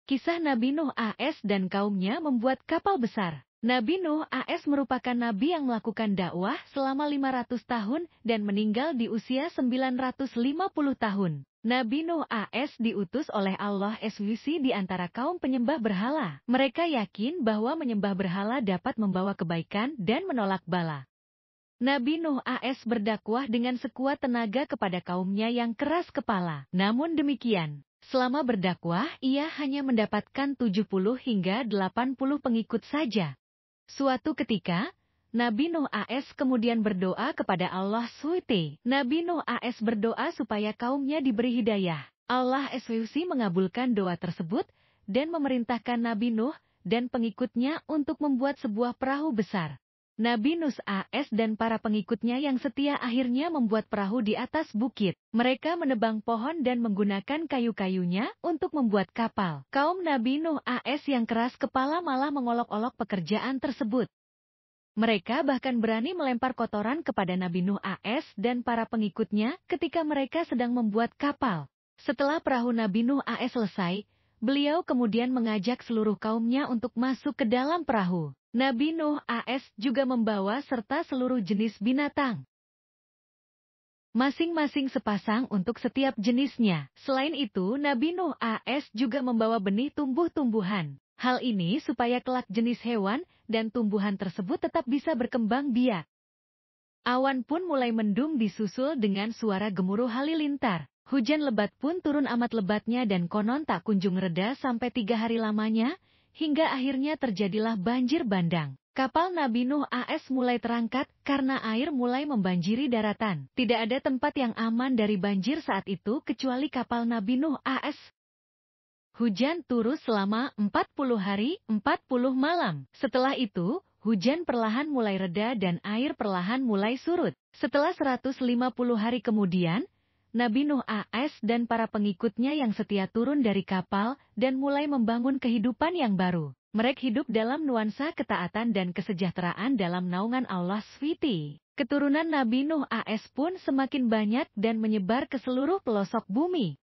Kisah Nabi Nuh AS dan kaumnya membuat kapal besar. Nabi Nuh AS merupakan nabi yang melakukan dakwah selama 500 tahun dan meninggal di usia 950 tahun. Nabi Nuh AS diutus oleh Allah SWT di antara kaum penyembah berhala. Mereka yakin bahwa menyembah berhala dapat membawa kebaikan dan menolak bala. Nabi Nuh AS berdakwah dengan sekuat tenaga kepada kaumnya yang keras kepala. Namun demikian, selama berdakwah ia hanya mendapatkan 70 hingga 80 pengikut saja. Suatu ketika, Nabi Nuh AS kemudian berdoa kepada Allah SWT. Nabi Nuh AS berdoa supaya kaumnya diberi hidayah. Allah SWT mengabulkan doa tersebut dan memerintahkan Nabi Nuh dan pengikutnya untuk membuat sebuah perahu besar. Nabi Nuh AS dan para pengikutnya yang setia akhirnya membuat perahu di atas bukit. Mereka menebang pohon dan menggunakan kayu-kayunya untuk membuat kapal. Kaum Nabi Nuh AS yang keras kepala malah mengolok-olok pekerjaan tersebut. Mereka bahkan berani melempar kotoran kepada Nabi Nuh AS dan para pengikutnya ketika mereka sedang membuat kapal. Setelah perahu Nabi Nuh AS selesai, beliau kemudian mengajak seluruh kaumnya untuk masuk ke dalam perahu. Nabi Nuh AS juga membawa serta seluruh jenis binatang. Masing-masing sepasang untuk setiap jenisnya. Selain itu, Nabi Nuh AS juga membawa benih tumbuh-tumbuhan. Hal ini supaya kelak jenis hewan dan tumbuhan tersebut tetap bisa berkembang biak. Awan pun mulai mendung disusul dengan suara gemuruh halilintar. Hujan lebat pun turun amat lebatnya dan konon tak kunjung reda sampai 3 hari lamanya, hingga akhirnya terjadilah banjir bandang. Kapal Nabi Nuh AS mulai terangkat karena air mulai membanjiri daratan. Tidak ada tempat yang aman dari banjir saat itu kecuali kapal Nabi Nuh AS. Hujan turun selama 40 hari, 40 malam. Setelah itu, hujan perlahan mulai reda dan air perlahan mulai surut. Setelah 150 hari kemudian, Nabi Nuh AS dan para pengikutnya yang setia turun dari kapal dan mulai membangun kehidupan yang baru. Mereka hidup dalam nuansa ketaatan dan kesejahteraan dalam naungan Allah SWT. Keturunan Nabi Nuh AS pun semakin banyak dan menyebar ke seluruh pelosok bumi.